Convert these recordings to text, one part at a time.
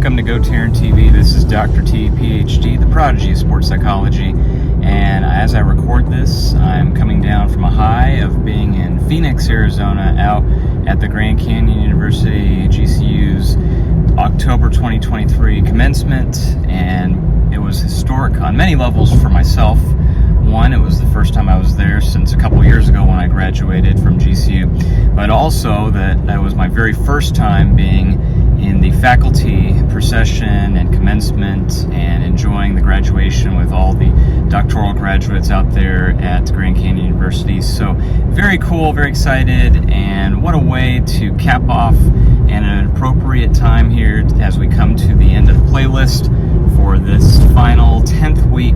welcome to GoTarryn TV. This is Dr. T, PhD, the prodigy of sports psychology. And as I record this, I'm coming down from a high of being in Phoenix, Arizona, out at the Grand Canyon University, GCU's October 2023 commencement. And it was historic on many levels for myself. One, it was the first time I was there since a couple years ago when I graduated from GCU, but also that was my very first time being in the faculty procession and commencement and enjoying the graduation with all the doctoral graduates out there at Grand Canyon University. So very cool, very excited, and what a way to cap off an appropriate time here as we come to the end of the playlist for this final 10th week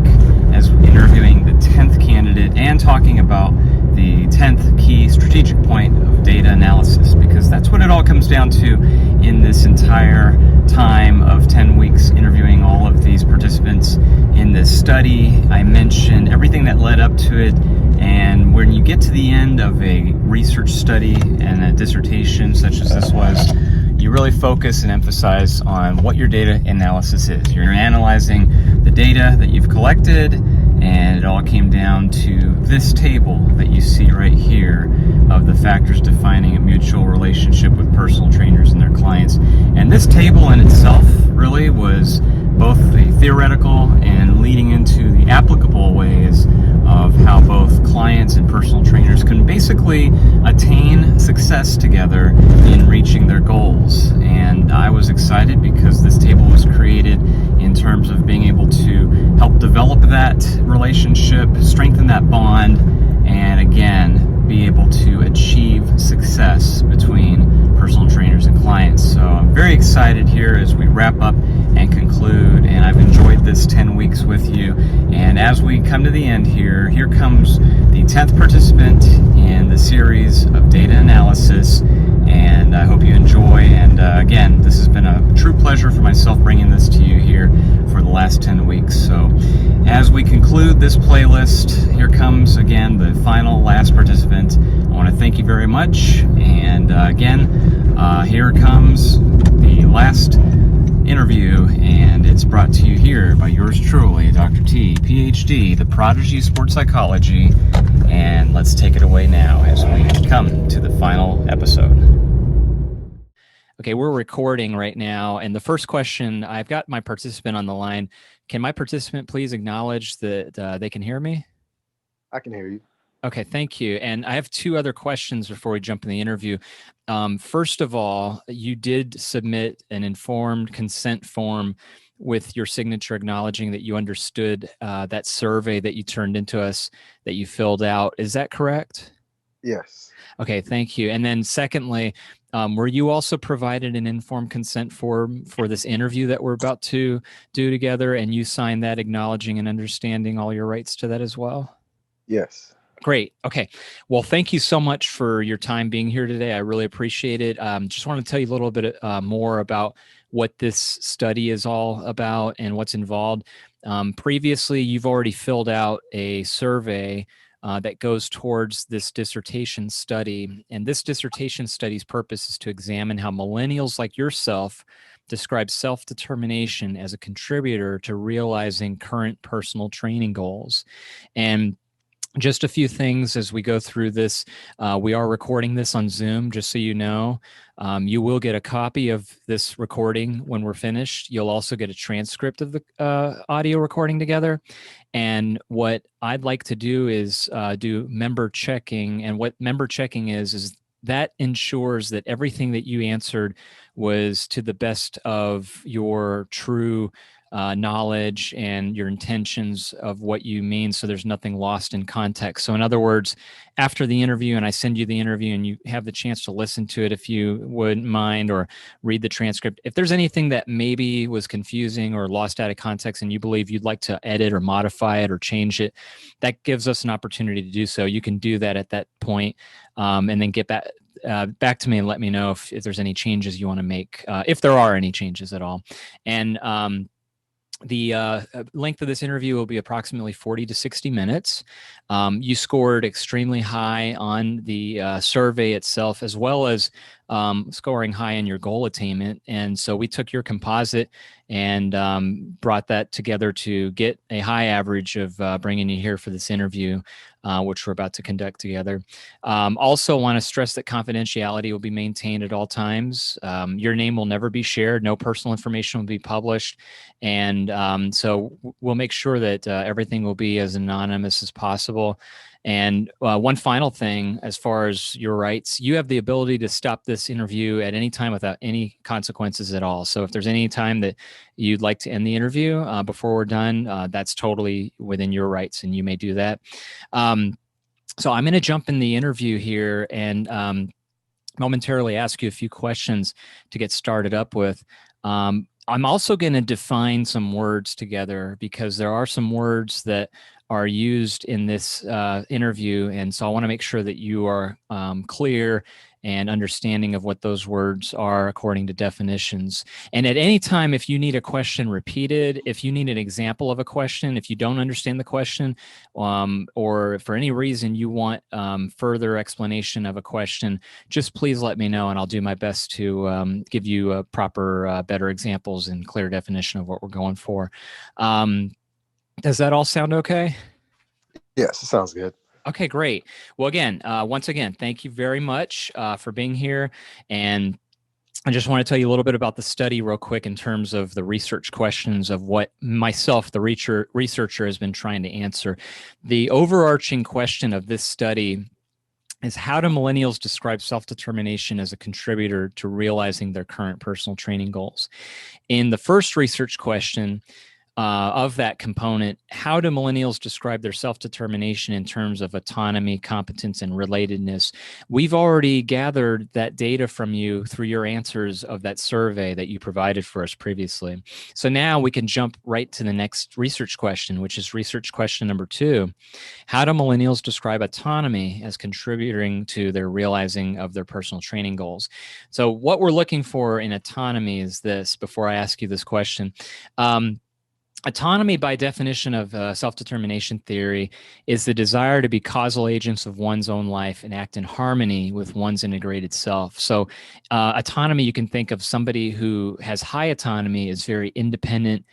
as interviewing the 10th candidate and talking about the 10th key strategic point of data analysis, because that's what it all comes down to in this entire time of 10 weeks interviewing all of these participants in this study. I mentioned everything that led up to it, and when you get to the end of a research study and a dissertation such as this was, you really focus and emphasize on what your data analysis is. You're analyzing the data that you've collected, and it all came down to this table that you see right here of the factors defining a mutual relationship with personal trainers and their clients. And this table in itself really was both the theoretical and leading into the applicable ways of how both clients and personal trainers can basically attain success together in reaching their goals. And I was excited because this table was created in terms of being able to help develop that relationship, strengthen that bond, and again, be able to achieve success between personal trainers and clients. So I'm very excited here as we wrap up and conclude, and I've enjoyed this 10 weeks with you. And as we come to the end here comes the 10th participant in the series of data analysis, and I hope you enjoy. And again, this has been a true pleasure for myself bringing this to you here for the last 10 weeks. So as we conclude this playlist, here comes again the final last participant. I want to thank you very much, and again, here comes the last interview, and it's brought to you here by yours truly, Dr. T, PhD, the prodigy of sports psychology. And let's take it away now as we come to the final episode. Okay, we're recording right now, and the first question, I've got my participant on the line. Can my participant please acknowledge that they can hear me? I can hear you. Okay, thank you. And I have two other questions before we jump in the interview. First of all, you did submit an informed consent form with your signature acknowledging that you understood that survey that you turned into us that you filled out. Is that correct? Yes. Okay, thank you. And then secondly, were you also provided an informed consent form for this interview that we're about to do together, and you signed that acknowledging and understanding all your rights to that as well? Yes. Great. Okay. Well, thank you so much for your time being here today. I really appreciate it. Just want to tell you a little bit more about what this study is all about and what's involved. Previously, you've already filled out a survey that goes towards this dissertation study. And this dissertation study's purpose is to examine how millennials like yourself describe self-determination as a contributor to realizing current personal training goals. And just a few things as we go through this. We are recording this on Zoom, just so you know. You will get a copy of this recording when we're finished. You'll also get a transcript of the audio recording together. And what I'd like to do is do member checking. And what member checking is that ensures that everything that you answered was to the best of your true knowledge and your intentions of what you mean, so there's nothing lost in context. So in other words, after the interview and I send you the interview and you have the chance to listen to it, if you wouldn't mind, or read the transcript, if there's anything that maybe was confusing or lost out of context and you believe you'd like to edit or modify it or change it, that gives us an opportunity to do so. You can do that at that point, and then get back to me and let me know if there's any changes you want to make, if there are any changes at all. And the length of this interview will be approximately 40 to 60 minutes. You scored extremely high on the survey itself, as well as scoring high in your goal attainment. And so we took your composite and brought that together to get a high average of bringing you here for this interview, which we're about to conduct together. Also want to stress that confidentiality will be maintained at all times. Your name will never be shared. No personal information will be published. And so we'll make sure that everything will be as anonymous as possible. And one final thing, as far as your rights, you have the ability to stop this interview at any time without any consequences at all. So if there's any time that you'd like to end the interview before we're done, that's totally within your rights, and you may do that. So I'm going to jump in the interview here and momentarily ask you a few questions to get started up with. I'm also going to define some words together because there are some words that are used in this interview. And so I want to make sure that you are clear and understanding of what those words are according to definitions. And at any time, if you need a question repeated, if you need an example of a question, if you don't understand the question, or for any reason you want further explanation of a question, just please let me know and I'll do my best to give you a proper, better examples and clear definition of what we're going for. Does that all sound okay? Yes, it sounds good. Okay, great. Well, again, once again, thank you very much for being here. And I just want to tell you a little bit about the study real quick in terms of the research questions of what myself, the researcher, has been trying to answer. The overarching question of this study is, how do millennials describe self-determination as a contributor to realizing their current personal training goals? In the first research question, of that component, how do millennials describe their self-determination in terms of autonomy, competence, and relatedness? We've already gathered that data from you through your answers of that survey that you provided for us previously. So now we can jump right to the next research question, which is research question number 2. How do millennials describe autonomy as contributing to their realizing of their personal training goals? So what we're looking for in autonomy is this, before I ask you this question. Autonomy, by definition of self-determination theory, is the desire to be causal agents of one's own life and act in harmony with one's integrated self. So autonomy, you can think of somebody who has high autonomy is very independent,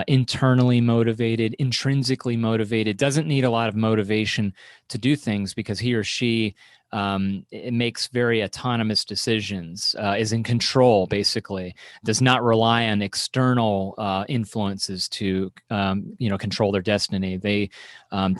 internally motivated, intrinsically motivated, doesn't need a lot of motivation to do things because he or she it makes very autonomous decisions, is in control, basically, does not rely on external influences to, control their destiny. They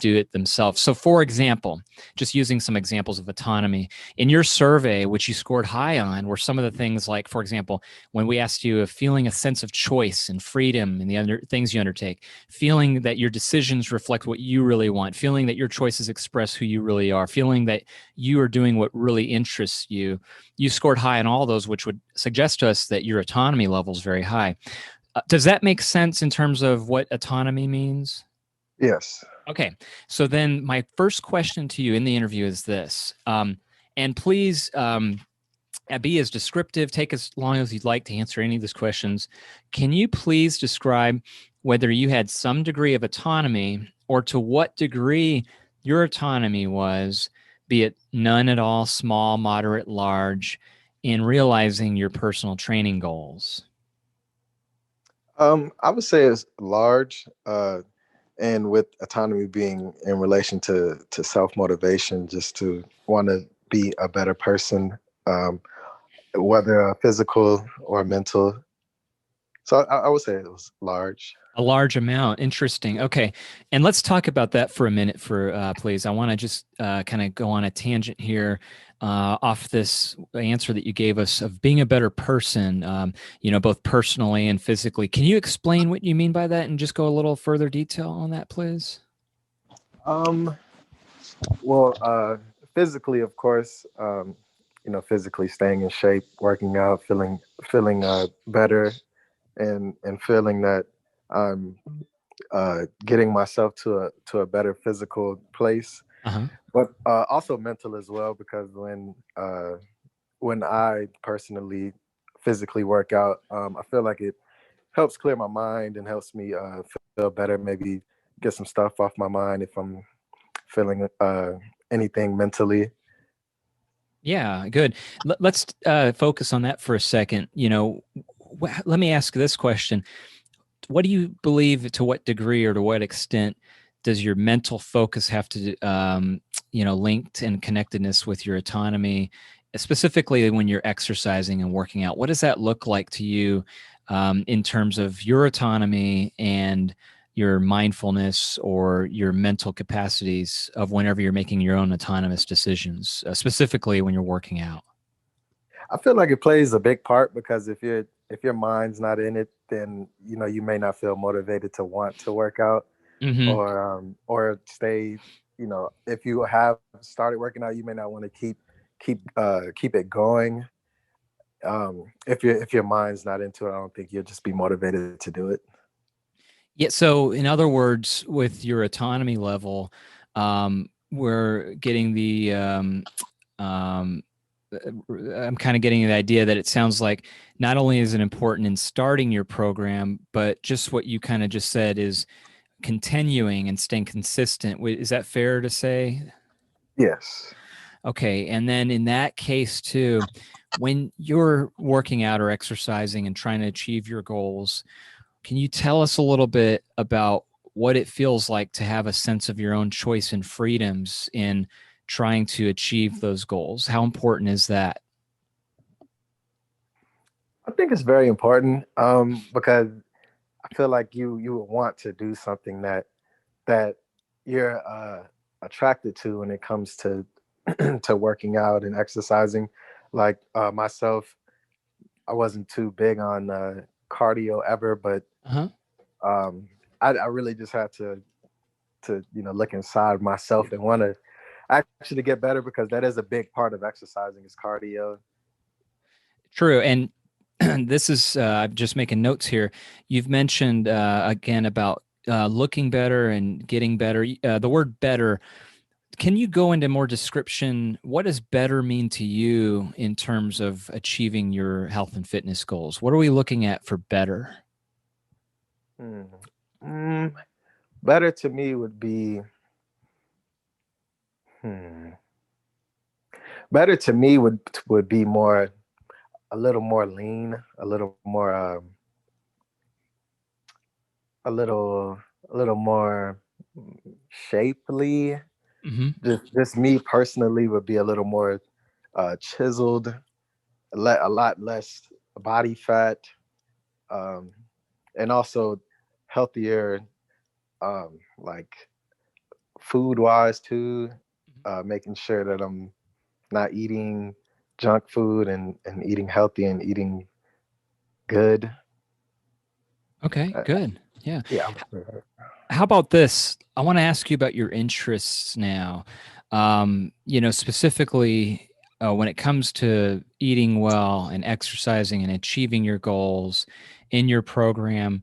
do it themselves. So, for example, just using some examples of autonomy, in your survey, which you scored high on, were some of the things like, for example, when we asked you of feeling a sense of choice and freedom in the other things you undertake, feeling that your decisions reflect what you really want, feeling that your choices express who you really are, feeling that you are doing what really interests you. You scored high on all those, which would suggest to us that your autonomy level is very high. Does that make sense in terms of what autonomy means? Yes. Okay. So then my first question to you in the interview is this, and please be as descriptive, take as long as you'd like to answer any of these questions. Can you please describe whether you had some degree of autonomy or to what degree your autonomy was, be it none at all, small, moderate, large, in realizing your personal training goals? I would say it's large, and with autonomy being in relation to self-motivation, just to want to be a better person, whether physical or mental. So I would say it was large. A large amount. Interesting. Okay. And let's talk about that for a minute, please. I want to just kind of go on a tangent here off this answer that you gave us of being a better person, both personally and physically. Can you explain what you mean by that and just go a little further detail on that, please? Well, physically, of course, physically staying in shape, working out, feeling better, and feeling that I'm getting myself to a better physical place. Uh-huh. But also mental as well, because when I personally physically work out, I feel like it helps clear my mind and helps me feel better. Maybe get some stuff off my mind if I'm feeling anything mentally. Yeah, good. Let's focus on that for a second. Let me ask this question. What do you believe, to what degree or to what extent does your mental focus have to, linked and connectedness with your autonomy, specifically when you're exercising and working out? What does that look like to you in terms of your autonomy and your mindfulness or your mental capacities of whenever you're making your own autonomous decisions, specifically when you're working out? I feel like it plays a big part because if your mind's not in it, then you may not feel motivated to want to work out Hmm. or stay. If you have started working out, you may not want to keep it going. If your mind's not into it, I don't think you'll just be motivated to do it. Yeah. So, in other words, with your autonomy level, we're getting um, I'm kind of getting the idea that it sounds like not only is it important in starting your program, but just what you kind of just said is continuing and staying consistent. Is that fair to say? Yes. Okay. And then in that case, too, when you're working out or exercising and trying to achieve your goals, can you tell us a little bit about what it feels like to have a sense of your own choice and freedoms in trying to achieve those goals? How important is that? I think it's very important because I feel like you would want to do something that you're attracted to when it comes to to working out and exercising. Like myself, I wasn't too big on cardio ever, but Uh-huh. um, I really just had to look inside myself and want to actually get better because that is a big part of exercising is cardio. True. And this is, I'm just making notes here. You've mentioned again about looking better and getting better. The word better, can you go into more description? What does better mean to you in terms of achieving your health and fitness goals? What are we looking at for better? Hmm. Mm, better to me would be hmm. Better to me would be more a little more lean, a little more a little more shapely. Hmm. Just me personally would be a little more chiseled, a lot less body fat, um, and also healthier, like food wise too. Making sure that I'm not eating junk food and eating healthy and eating good. Okay, Uh, good. Yeah. yeah. How about this? I want to ask you about your interests now. Specifically when it comes to eating well and exercising and achieving your goals in your program.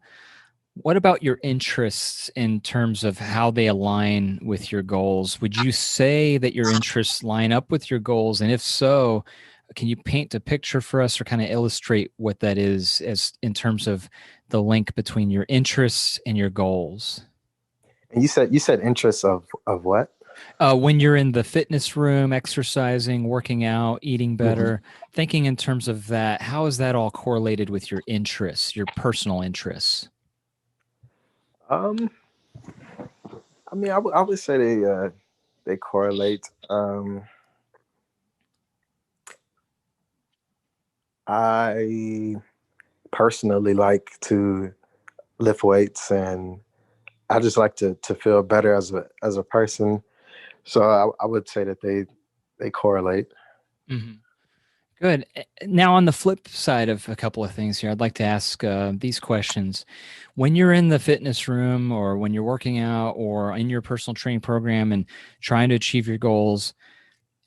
What about your interests in terms of how they align with your goals? Would you say that your interests line up with your goals? And if so, can you paint a picture for us or kind of illustrate what that is as in terms of the link between your interests and your goals? And you said interests of what? When you're in the fitness room, exercising, working out, eating Mhm. better, thinking in terms of that, how is that all correlated with your interests, your personal interests? Um, I mean, I would say they correlate. I personally like to lift weights, and I just like to feel better as a person. So I would say that they correlate. Mhm. Good. Now, on the flip side of a couple of things here, I'd like to ask these questions. When you're in the fitness room or when you're working out or in your personal training program and trying to achieve your goals,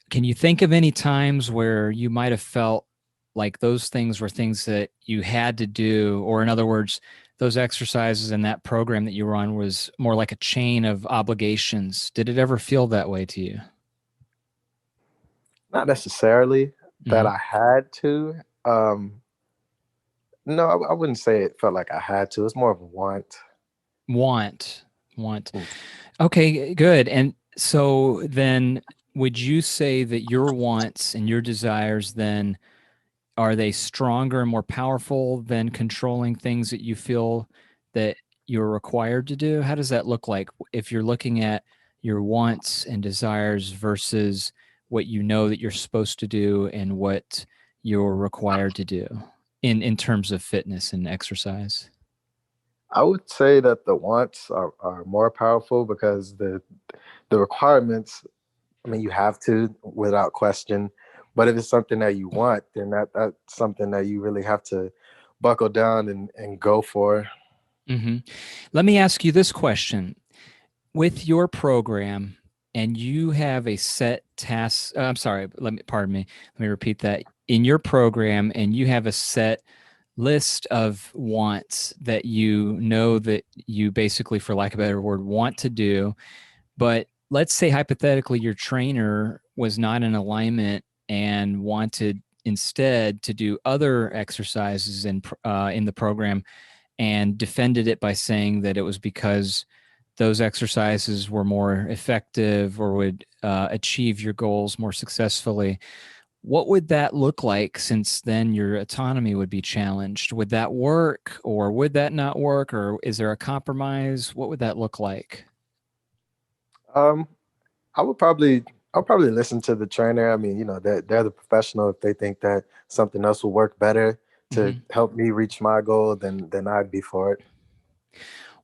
can you think of any times where you might have felt like those things were things that you had to do? Or, in other words, those exercises and that program that you were on was more like a chain of obligations. Did it ever feel that way to you? Not necessarily that Hmm. I had to. No, I wouldn't say it felt like I had to. It's more of a want. Want, want. Mm. Okay, good. And so then would you say that your wants and your desires then are they stronger and more powerful than controlling things that you feel that you're required to do? How does that look like if you're looking at your wants and desires versus what you know that you're supposed to do and what you're required to do in terms of fitness and exercise? I would say that the wants are more powerful because the requirements, I mean, you have to without question. But if it's something that you want, then that's something that you really have to buckle down and go for. Hmm. Let me ask you this question. With your program and you have a set task, I'm sorry, pardon me, let me repeat that. In your program and you have a set list of wants that you know that you basically, for lack of a better word, want to do, but let's say hypothetically your trainer was not in alignment and wanted instead to do other exercises in the program and defended it by saying that it was because those exercises were more effective or would achieve your goals more successfully. What would that look like since then your autonomy would be challenged? Would that work or would that not work? Or is there a compromise? What would that look like? Um, I would probably I'll probably listen to the trainer. I mean, they're the professional. If they think that something else will work better to Hmm. help me reach my goal, then I'd be for it.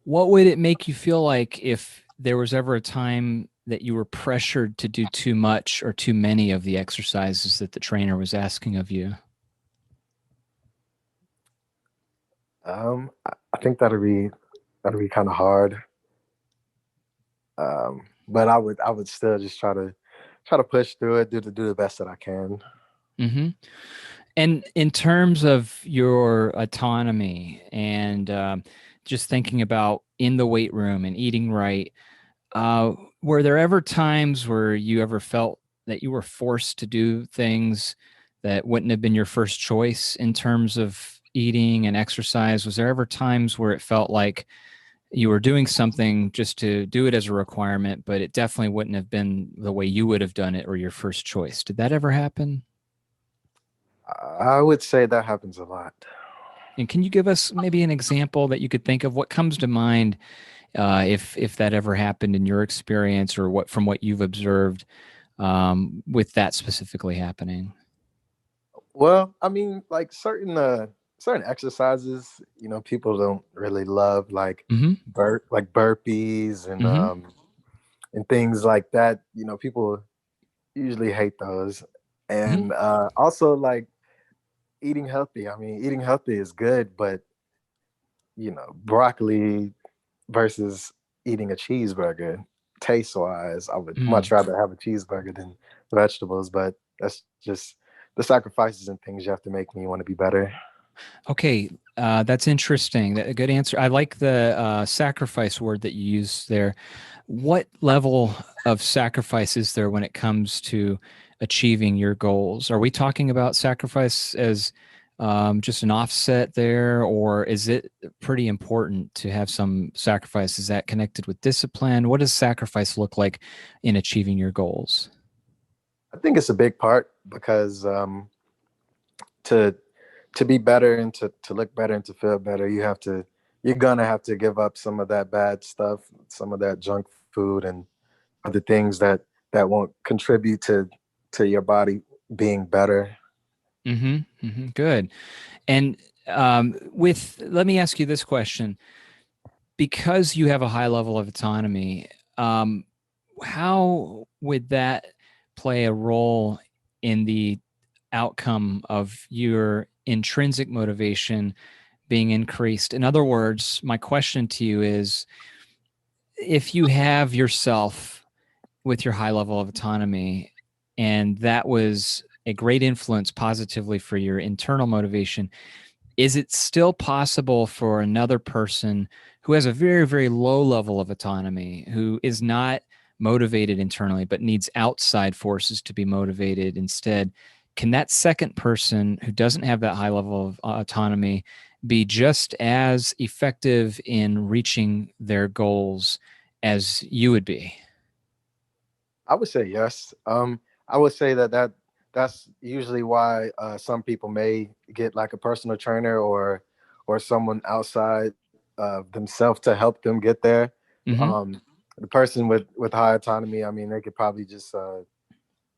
What would it make you feel like if there was ever a time that you were pressured to do too much or too many of the exercises that the trainer was asking of you? I think that'd be kind of hard. But I would still just try to push through it, do the best that I can. Hmm. And in terms of your autonomy and just thinking about in the weight room and eating right, uh, were there ever times where you ever felt that you were forced to do things that wouldn't have been your first choice in terms of eating and exercise? Was there ever times where it felt like you were doing something just to do it as a requirement, but it definitely wouldn't have been the way you would have done it or your first choice? Did that ever happen? I would say that happens a lot. And can you give us maybe an example that you could think of? What comes to mind if that ever happened in your experience, or what from what you've observed with that specifically happening? Well, I mean, like certain exercises, people don't really love, like Hmm. burpees Hmm. and things like that. People usually hate those. Hmm. And also like eating healthy. I mean, eating healthy is good, but broccoli versus eating a cheeseburger, taste wise, I would much Mm. rather have a cheeseburger than vegetables. But that's just the sacrifices and things you have to make when you want to be better. Okay, that's interesting. A good answer. I like the sacrifice word that you use there. What level of sacrifice is there when it comes to achieving your goals? Are we talking about sacrifice as just an offset there, or is it pretty important to have some sacrifice? Is that connected with discipline? What does sacrifice look like in achieving your goals? I think it's a big part because to to be better and to look better and to feel better, you're gonna have to give up some of that bad stuff, some of that junk food and other things that won't contribute to your body being better. Hmm. Hmm. Good. And let me ask you this question. Because you have a high level of autonomy, um, how would that play a role in the outcome of your intrinsic motivation being increased? In other words, my question to you is if you have yourself with your high level of autonomy, and that was a great influence positively for your internal motivation, is it still possible for another person who has a very, very low level of autonomy, who is not motivated internally, but needs outside forces to be motivated instead? Can that second person who doesn't have that high level of autonomy be just as effective in reaching their goals as you would be? I would say yes. I would say that's usually why some people may get like a personal trainer or someone outside themselves to help them get there. Mm-hmm. Um, the person with high autonomy, I mean, they could probably just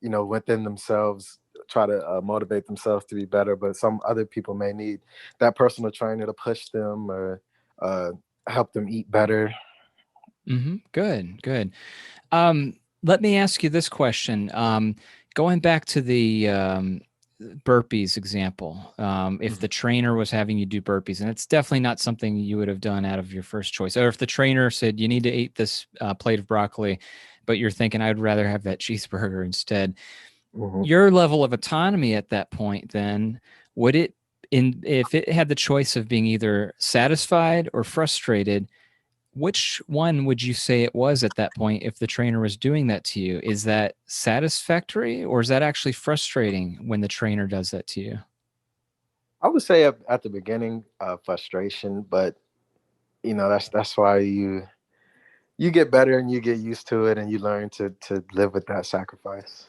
within themselves try to motivate themselves to be better. But some other people may need that personal trainer to push them or uh, help them eat better. Mm-hmm. Good, good. Let me ask you this question. Going back to the burpees example, if the trainer was having you do burpees, and it's definitely not something you would have done out of your first choice, or if the trainer said you need to eat this plate of broccoli, but you're thinking I'd rather have that cheeseburger instead, Mhm. your level of autonomy at that point, then would it, in if it had the choice of being either satisfied or frustrated, which one would you say it was at that point if the trainer was doing that to you? Is that satisfactory or is that actually frustrating when the trainer does that to you? I would say at the beginning, frustration, but that's why you get better and you get used to it and you learn to live with that sacrifice.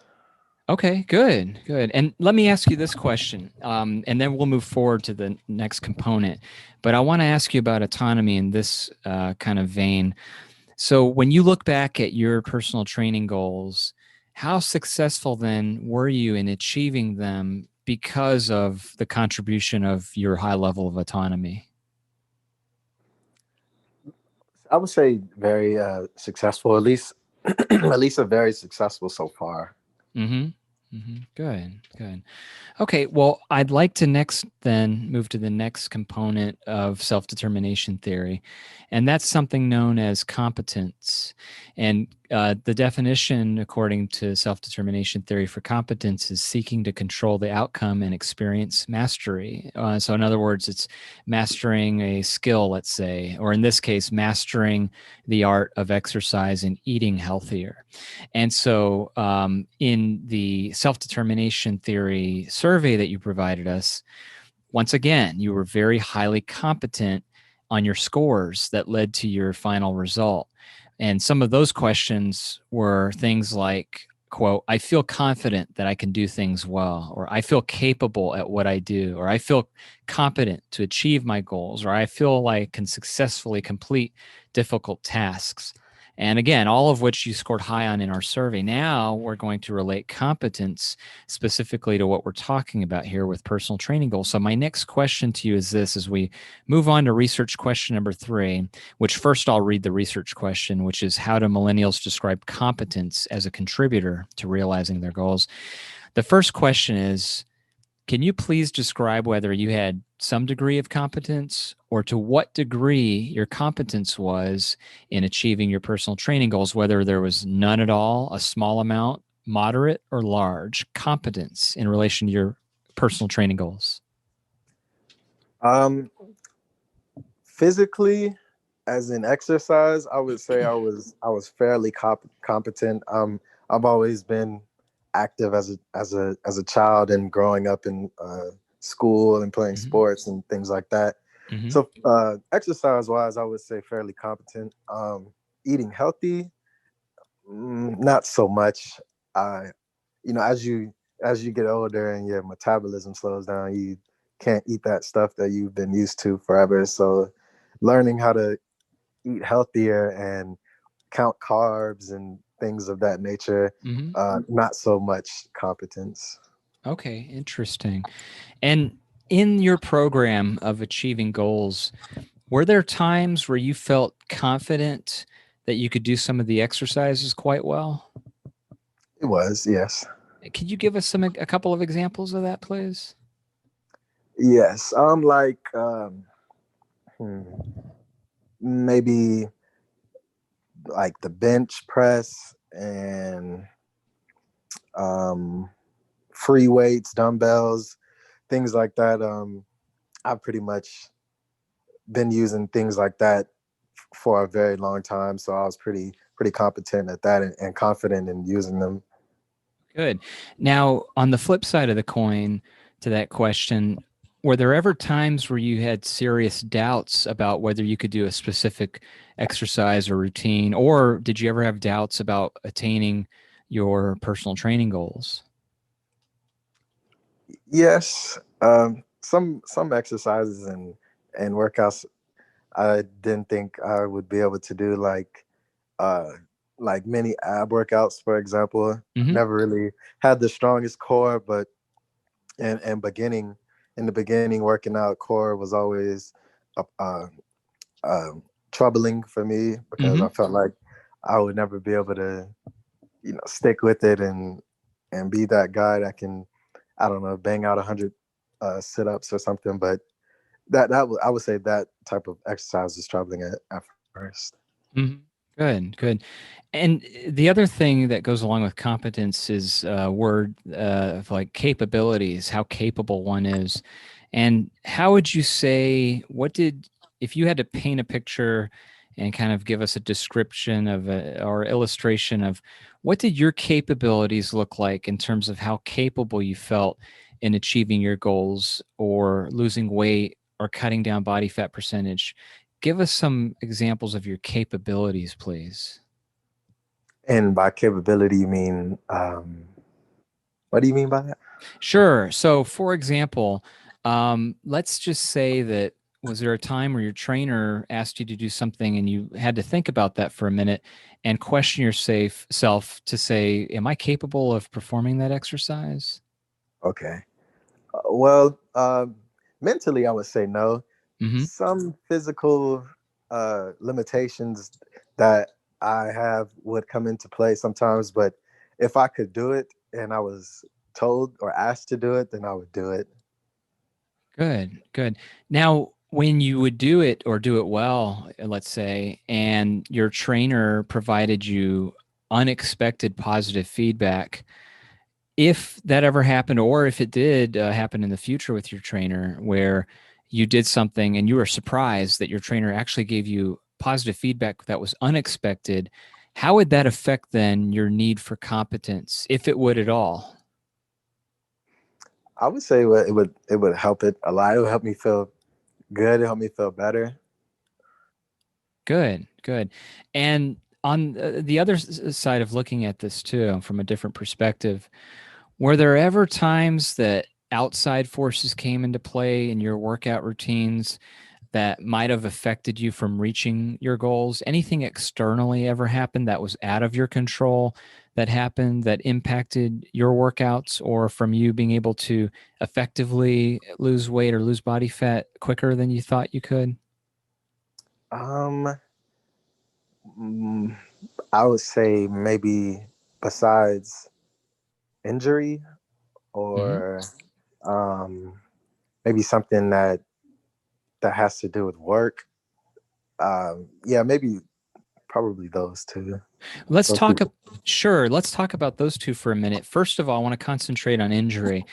Okay, good, good. And let me ask you this question, and then we'll move forward to the next component. But I want to ask you about autonomy in this kind of vein. So, when you look back at your personal training goals, how successful then were you in achieving them because of the contribution of your high level of autonomy? I would say very successful, at least at least a very successful so far. Mm-hmm. Mm-hmm. Good, good. Okay, well, I'd like to next then move to the next component of self determination theory, and that's something known as competence. And the definition, according to self determination theory for competence, is seeking to control the outcome and experience mastery. So, in other words, it's mastering a skill, let's say, or in this case, mastering the art of exercise and eating healthier. And so, in the self determination theory survey that you provided us, once again, you were very highly competent on your scores that led to your final result. And some of those questions were things like, quote, I feel confident that I can do things well, or I feel capable at what I do, or I feel competent to achieve my goals, or I feel like I can successfully complete difficult tasks. And again, all of which you scored high on in our survey. Now we're going to relate competence specifically to what we're talking about here with personal training goals. So my next question to you is this, as we move on to research question number 3, which first I'll read the research question, which is how do millennials describe competence as a contributor to realizing their goals? The first question is, can you please describe whether you had some degree of competence or to what degree your competence was in achieving your personal training goals, whether there was none at all, a small amount, moderate, or large competence in relation to your personal training goals? Um, Physically, as in exercise, I would say I was fairly competent. I've always been active as a child and growing up in school and playing Mm-hmm. sports and things like that. Mm-hmm. So exercise wise, I would say fairly competent. Eating healthy, not so much. I, as you get older and your metabolism slows down, you can't eat that stuff that you've been used to forever. So learning how to eat healthier and count carbs and things of that nature, Mm-hmm. not so much competence. Okay, interesting. And in your program of achieving goals, were there times where you felt confident that you could do some of the exercises quite well? It was, yes. Could you give us a couple of examples of that, please? Yes. Hmm, maybe like the bench press and um, free weights, dumbbells, things like that. I've pretty much been using things like that for a very long time, so I was pretty competent at that and confident in using them. Good. Now, on the flip side of the coin to that question, were there ever times where you had serious doubts about whether you could do a specific exercise or routine, or did you ever have doubts about attaining, your personal training goals? Yes, some exercises and workouts I didn't think I would be able to do, uh like many ab workouts, for example. Mm-hmm. Never really had the strongest core, but and beginning in the beginning, working out core was always uh, uh, um, troubling for me because Mm-hmm. I felt like I would never be able to, stick with it and be that guy that can, I don't know, bang out 100 sit-ups or something. But I would say that type of exercise is troubling at first. Mm-hmm. Good, good. And the other thing that goes along with competence is word of like capabilities, how capable one is. And how would you say, if you had to paint a picture and kind of give us a description of or illustration of what did your capabilities look like in terms of how capable you felt in achieving your goals or losing weight or cutting down body fat percentage? Give us some examples of your capabilities, please. And by capability, you mean, what do you mean by that? Sure. So, for example, let's just say that was there a time where your trainer asked you to do something and you had to think about that for a minute and question your safe self to say, "Am I capable of performing that exercise?" Okay. Well, mentally, I would say no. Mm-hmm. Some physical limitations that I have would come into play sometimes, but if I could do it and I was told or asked to do it, then I would do it. Good, good. Now, when you would do it or do it well, let's say, and your trainer provided you unexpected positive feedback, if that ever happened, or if it did happen in the future with your trainer, where you did something and you were surprised that your trainer actually gave you positive feedback that was unexpected, how would that affect then your need for competence, if it would at all? I would say it would help it a lot. It would help me feel good. It help me feel better. Good, good. And on the other side of looking at this too, from a different perspective, were there ever times that outside forces came into play in your workout routines that might have affected you from reaching your goals? Anything externally ever happened that was out of your control that happened that impacted your workouts or from you being able to effectively lose weight or lose body fat quicker than you thought you could? Um, mm, I would say maybe besides injury Hmm. or um, maybe something that has to do with work. Yeah, maybe probably those two. Let's Those two. talk. Sure. Let's talk about those two for a minute. First of all, I want to concentrate on injury.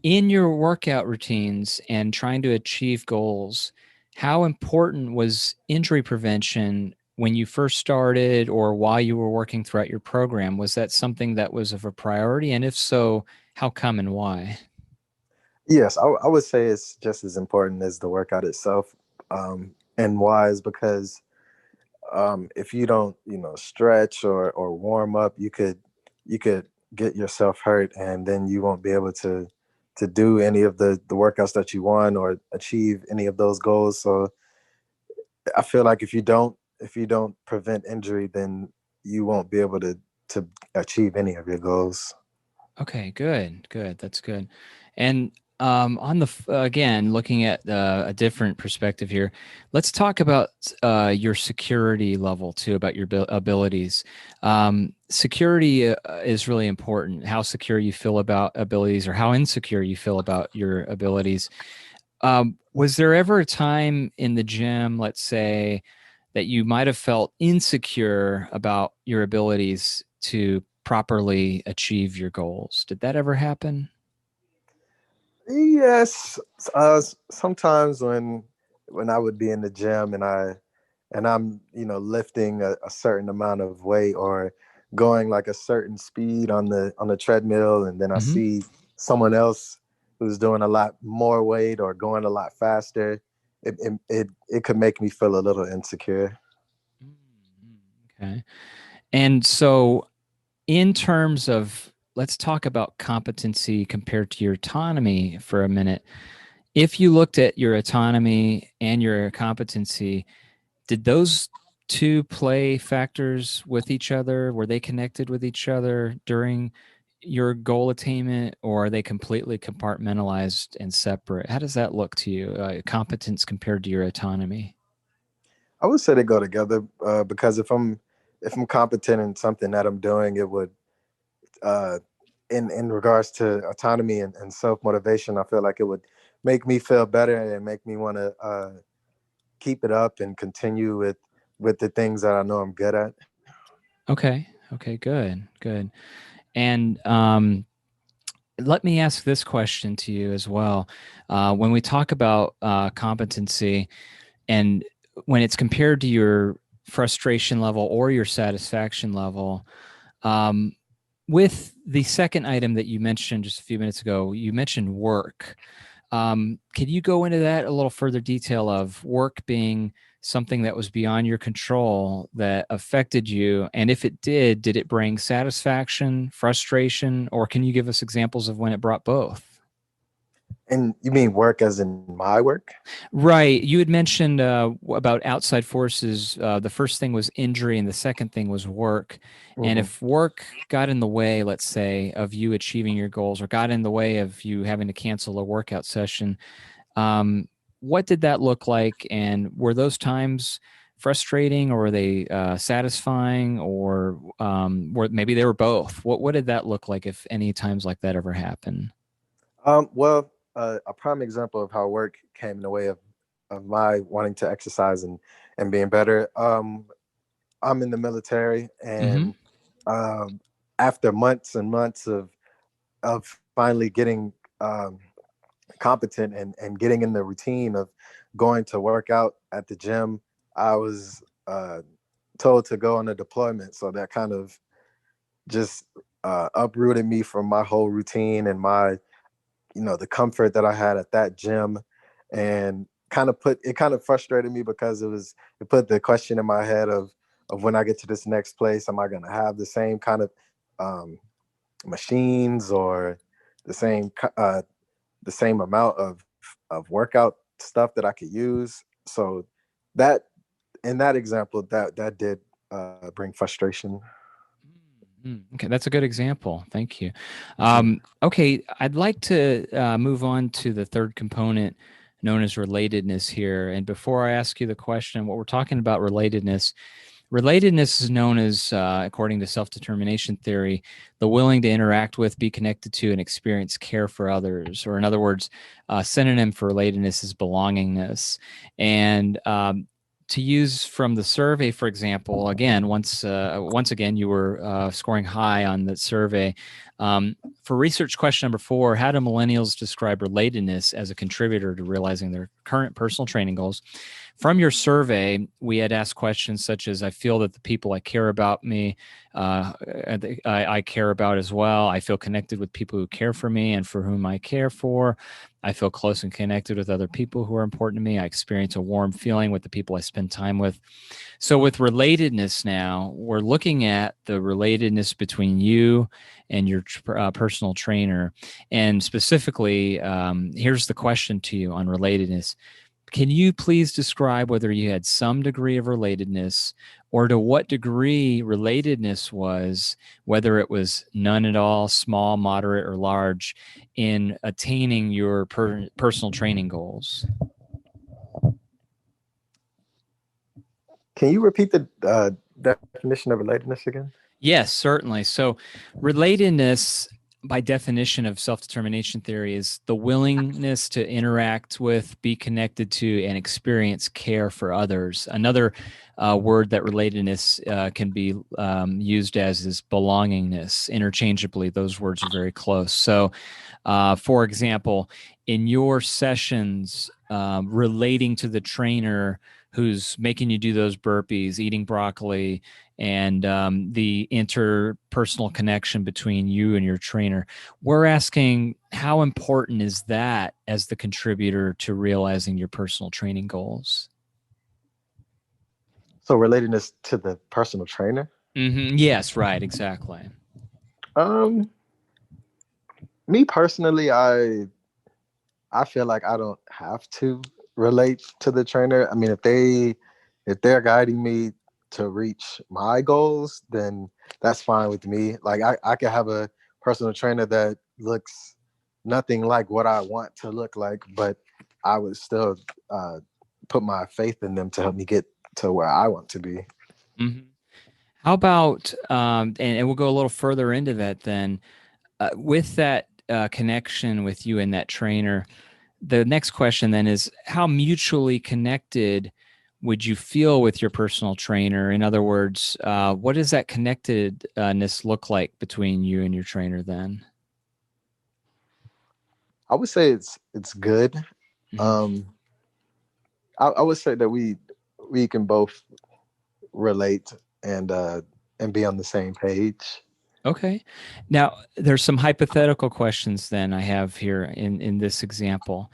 In your workout routines and trying to achieve goals, how important was injury prevention when you first started or while you were working throughout your program? Was that something that was of a priority? And if so, how come and why? Yes, I would say it's just as important as the workout itself. And why is because if you don't, stretch or warm up, you could get yourself hurt, and then you won't be able to do any of the workouts that you want or achieve any of those goals. So I feel like if you don't prevent injury, then you won't be able to achieve any of your goals. Okay, good, good. That's good. And again, looking at a different perspective here, let's talk about your security level too, about your abilities. Security is really important. How secure you feel about abilities, or how insecure you feel about your abilities. Was there ever a time in the gym, let's say, that you might have felt insecure about your abilities to properly achieve your goals? Did that ever happen? Yes, sometimes when I would be in the gym and I'm lifting a certain amount of weight or going like a certain speed on the treadmill, and then I Hmm. see someone else who's doing a lot more weight or going a lot faster. It could make me feel a little insecure. Okay. And so in terms of, let's talk about competency compared to your autonomy for a minute. If you looked at your autonomy and your competency, did those two play factors with each other? Were they connected with each other during your goal attainment, or are they completely compartmentalized and separate? How does that look to you, competence compared to your autonomy? I would say they go together because if I'm competent in something that I'm doing, it would uh, in regards to autonomy and self motivation, I feel like it would make me feel better and make me want to keep it up and continue with the things that I know I'm good at. Okay. Okay. Good. Good. And let me ask this question to you as well. When we talk about competency and when it's compared to your frustration level or your satisfaction level, um, with the second item that you mentioned just a few minutes ago, you mentioned work. Can you go into that a little further detail of work being something that was beyond your control that affected you? And if it did it bring satisfaction, frustration, or can you give us examples of when it brought both? And you mean work as in my work? Right. You had mentioned about outside forces. The first thing was injury, and the second thing was work. And Hmm. if work got in the way, let's say, of you achieving your goals, or got in the way of you having to cancel a workout session, um, what did that look like? And were those times frustrating, or were they satisfying, or were maybe they were both? What did that look like, if any times like that ever happened? Well, a prime example of how work came in the way of my wanting to exercise and being better. I'm in the military, Mm-hmm. and um, after months and months of finally getting competent and getting in the routine of going to work out at the gym, I was told to go on a deployment. So that kind of just uprooted me from my whole routine and my, the comfort that I had at that gym, and kind of frustrated me because it put the question in my head of when I get to this next place, am I going to have the same kind of um, machines or the same the same amount of workout stuff that I could use. So that in that example, that did bring frustration. Okay, that's a good example. Thank you. Mhm. Okay, I'd like to move on to the third component known as relatedness here. And before I ask you the question, what we're talking about relatedness, relatedness is known as, according to self-determination theory, the willing to interact with, be connected to, and experience care for others. Or in other words, synonym for relatedness is belongingness. And to use from the survey, for example, again, once again, you were scoring high on the survey. For research question number 4, how do millennials describe relatedness as a contributor to realizing their current personal training goals? From your survey, we had asked questions such as, I feel that the people I care about me, I care about as well. I feel connected with people who care for me and for whom I care for. I feel close and connected with other people who are important to me. I experience a warm feeling with the people I spend time with. So with relatedness now, we're looking at the relatedness between you and your personal trainer. And specifically, here's the question to you on relatedness. Can you please describe whether you had some degree of relatedness, or to what degree relatedness was, whether it was none at all, small, moderate, or large, in attaining your personal training goals? Can you repeat the definition of relatedness again? Yes, certainly. So, relatedness, by definition of self determination theory, is the willingness to interact with, be connected to, and experience care for others. Another word that relatedness can be used as is belongingness. Interchangeably, those words are very close. So, for example, in your sessions relating to the trainer who's making you do those burpees, eating broccoli, and the interpersonal connection between you and your trainer. We're asking, how important is that as the contributor to realizing your personal training goals? So relatedness to the personal trainer. Yes, right, exactly. Um, Me personally, I feel like I don't have to relate to the trainer. I mean, if they're guiding me to reach my goals, then that's fine with me. Like I could have a personal trainer that looks nothing like what I want to look like, but I would still uh, put my faith in them to help me get to where I want to be. Hmm. How about, and we'll go a little further into that then, with that connection with you and that trainer. The next question then is, how mutually connected would you feel with your personal trainer? In other words, what does that connectedness look like between you and your trainer then? I would say it's good. Hmm. Um, I would say that we can both relate and be on the same page. Okay. Now, there's some hypothetical questions then I have here in this example.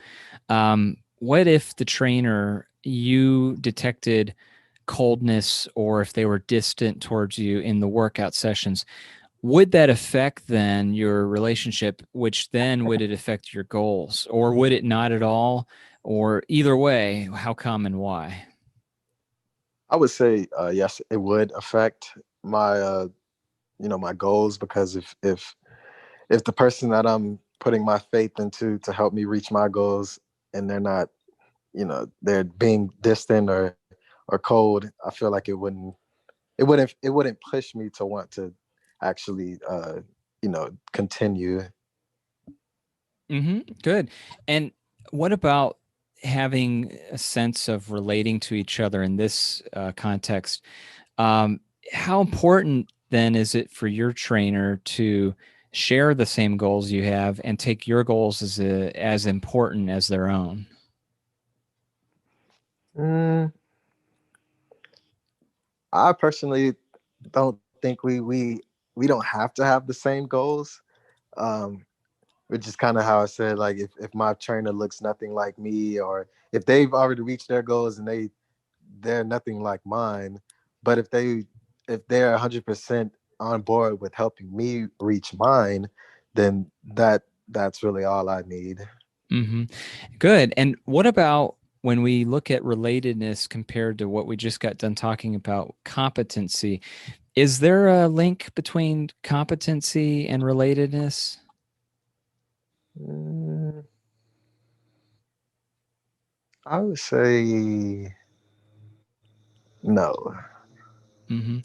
What if the trainer, you detected coldness or if they were distant towards you in the workout sessions? Would that affect then your relationship, which then would it affect your goals, or would it not at all? Or either way, how come and why? I would say yes, it would affect my my goals because if the person that I'm putting my faith into to help me reach my goals and they're not, they're being distant or cold, I feel like it wouldn't push me to want to actually continue. Good. And what about having a sense of relating to each other in this context? Um, how important then is it for your trainer to share the same goals you have and take your goals as important as their own? Mm, I personally don't think we don't have to have the same goals. Um, which is kind of how I said, like if my trainer looks nothing like me, or if they've already reached their goals and they're nothing like mine, but if they're 100% on board with helping me reach mine, then that's really all I need. Hmm. Good. And what about when we look at relatedness compared to what we just got done talking about competency? Is there a link between competency and relatedness? Mm, I would say no. Hmm.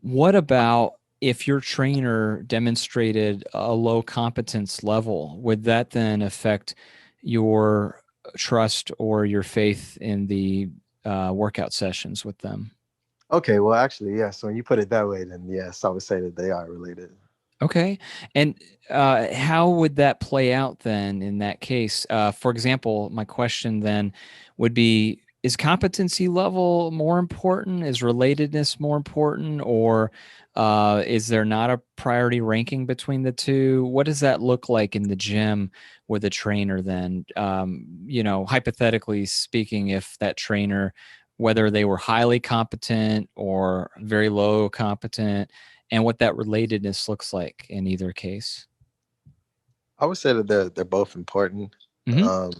What about if your trainer demonstrated a low competence level? Would that then affect your trust or your faith in the workout sessions with them? Okay, well, actually, yes. So when you put it that way, then yes, I would say that they are related. Okay. And how would that play out then in that case? For example, my question then would be, is competency level more important? Is relatedness more important? Or is there not a priority ranking between the two? What does that look like in the gym with a trainer then? Hypothetically speaking, if that trainer, whether they were highly competent or very low competent, and what that relatedness looks like in either case. I would say that they're both important. Hmm. Um,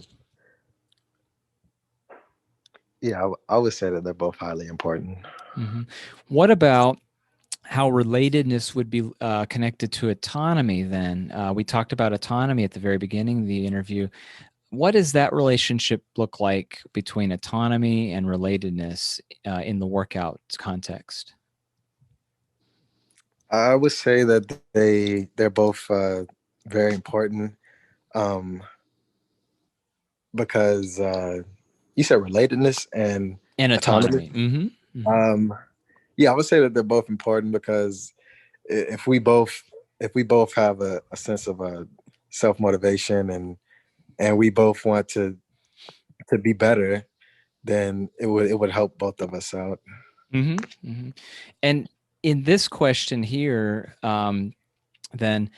yeah, I would say that they're both highly important. Hmm. What about how relatedness would be connected to autonomy then? We talked about autonomy at the very beginning of the interview. What does that relationship look like between autonomy and relatedness in the workout context? I would say that they're both very important um, because you said relatedness and And autonomy. autonomy. Hmm. Hmm. Um, yeah, I would say that they're both important because if we both have a sense of self motivation and we both want to be better, then it would help both of us out. Hmm. Hmm. And in this question here, then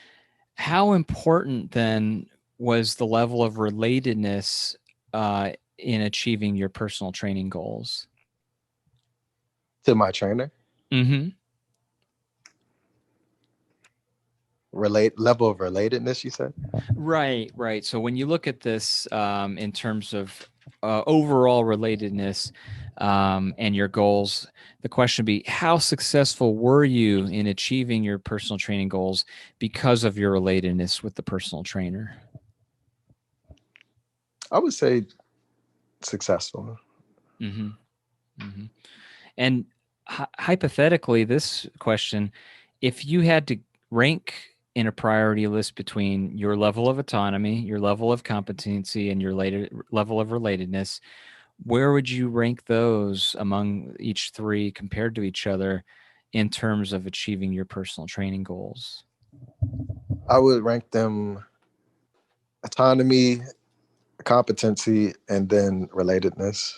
how important then was the level of relatedness in achieving your personal training goals? To my trainer, Hmm. level of relatedness, you said? Right, right. So when you look at this in terms of overall relatedness and your goals, the question would be, how successful were you in achieving your personal training goals because of your relatedness with the personal trainer? I would say successful. Mm-hmm. Mm-hmm. And hypothetically, this question, if you had to rank in a priority list between your level of autonomy, your level of competency, and your level of relatedness, where would you rank those among each three compared to each other in terms of achieving your personal training goals? I would rank them autonomy, competency, and then relatedness.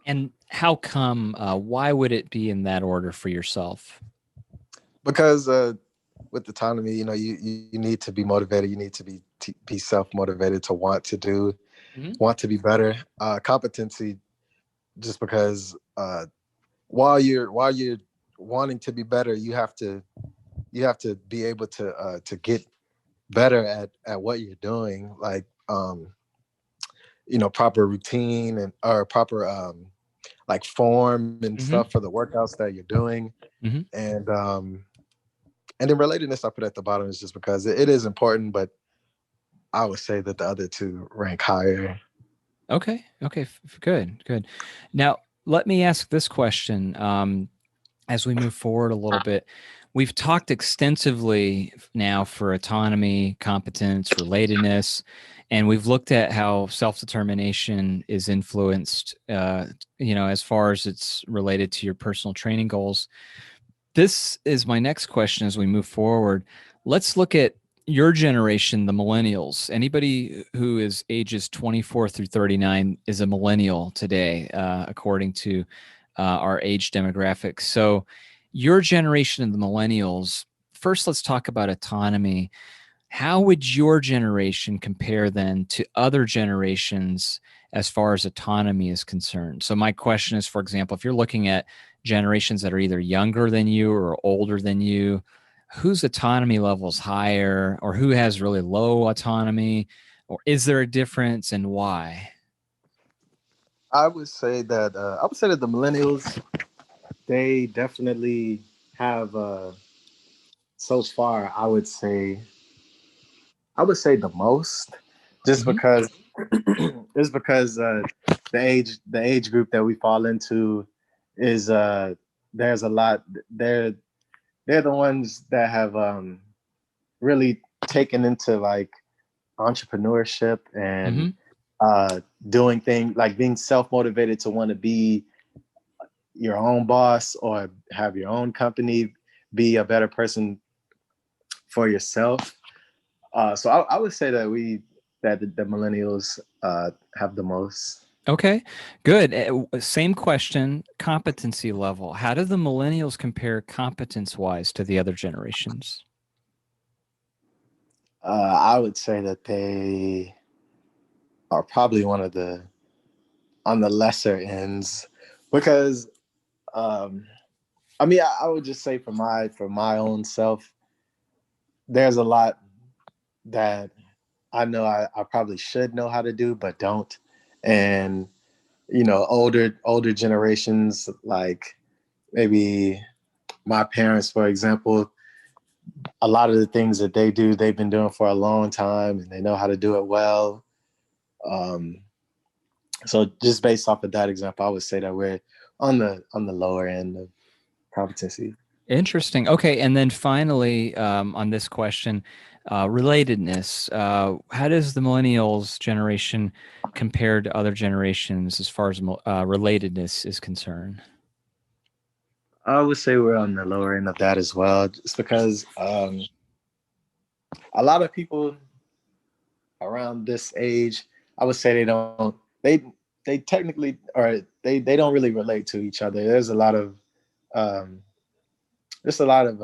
And how come? Why would it be in that order for yourself? Because with autonomy, you need to be motivated. You need to be self motivated to Mhm. want to be better. Competency, just because while you're wanting to be better, you have to be able to get better at what you're doing, like proper routine and or proper like form and Mhm. stuff for the workouts that you're doing. Mhm. And then relatedness I put at the bottom is just because it is important, but I would say that the other two rank higher. Okay. Okay. Good. Good. Now, let me ask this question. As we move forward a little bit, we've talked extensively now for autonomy, competence, relatedness, and we've looked at how self-determination is influenced, as far as it's related to your personal training goals. This is my next question as we move forward. Let's look at your generation, the millennials. Anybody who is ages 24 through 39 is a millennial today, according to our age demographics. So, your generation of the millennials, first, let's talk about autonomy. How would your generation compare then to other generations as far as autonomy is concerned? So, my question is, for example, if you're looking at generations that are either younger than you or older than you, whose autonomy level is higher or who has really low autonomy? Or is there a difference and why? I would say that the millennials, they definitely have so far, I would say the most, just Hmm. because just because the age group that we fall into is there's a lot. They're the ones that have really taken into like entrepreneurship and Hmm. doing things like being self-motivated to want to be your own boss or have your own company, be a better person for yourself. So I would say that the millennials have the most. Okay, good. Same question, competency level. How do the millennials compare competence wise to the other generations? I would say that they are probably one of the on the lesser ends because um, I mean I would just say for my own self, there's a lot that I know I probably should know how to do but don't, and older generations like maybe my parents, for example, a lot of the things that they do, they've been doing for a long time and they know how to do it well. Um, so just based off of that example, I would say that we're on the lower end of competency. Interesting. Okay, and then finally, on this question, relatedness. How does the millennials generation compare to other generations as far as relatedness is concerned? I would say we're on the lower end of that as well, just because a lot of people around this age, I would say they technically or they don't really relate to each other. Um, there's a lot of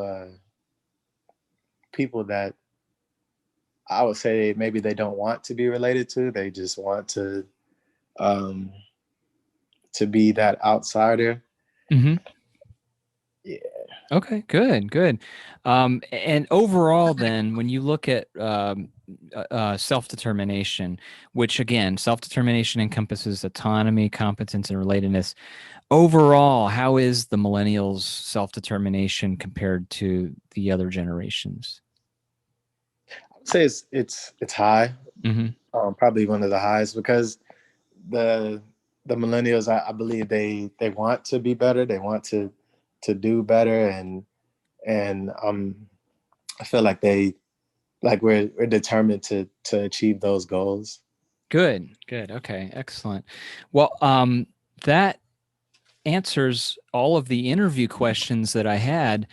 people that I would say maybe they don't want to be related to. They just want um, to be that outsider. Hmm. Yeah. Okay, good, good. And overall, then, when you look at self-determination, which again, self-determination encompasses autonomy, competence, and relatedness. Overall, how is the millennials' self-determination compared to the other generations? I would say it's high, Hmm. probably one of the highest because the the millennials, I believe they want to be better, they want to do better, and I feel like we're determined to achieve those goals. Good, good. Okay, excellent. Well, that answers all of the interview questions that I had,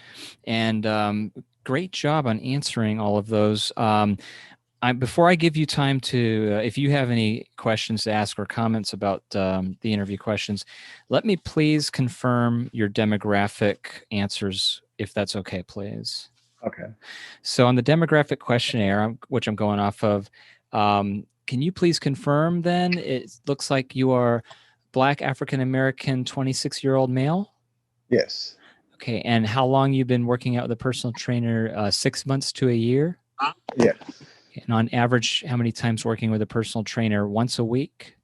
and great job on answering all of those. Before I give you time to, if you have any questions to ask or comments about the interview questions, let me please confirm your demographic answers, if that's okay, please. Okay. So on the demographic questionnaire, which I'm going off of, can you please confirm then? It looks like you are Black African American 26-year-old male. Yes. Okay, and how long you've been working out with a personal trainer? 6 months to a year. Yes. And on average, how many times working with a personal trainer? Once a week?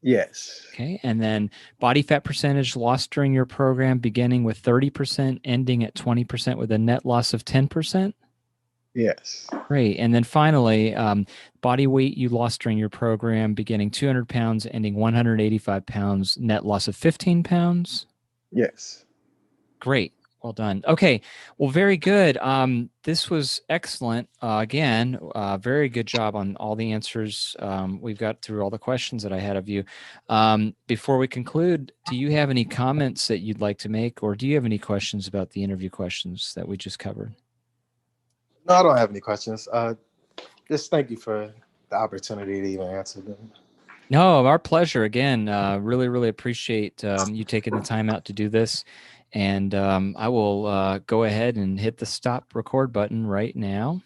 Yes. Okay, and then body fat percentage lost during your program, beginning with 30%, ending at 20% with a net loss of 10%? Yes. Great. And then finally, body weight you lost during your program, beginning 200 pounds, ending 185 pounds, net loss of 15 pounds? Yes. Great. Well done. Okay. Well, very good. This was excellent. Again, very good job on all the answers. We've got through all the questions that I had of you. Before we conclude, do you have any comments that you'd like to make, or do you have any questions about the interview questions that we just covered? No, I don't have any questions. Just thank you for the opportunity to even answer them. No, our pleasure. Again, really, really appreciate you taking the time out to do this. And I will go ahead and hit the stop record button right now.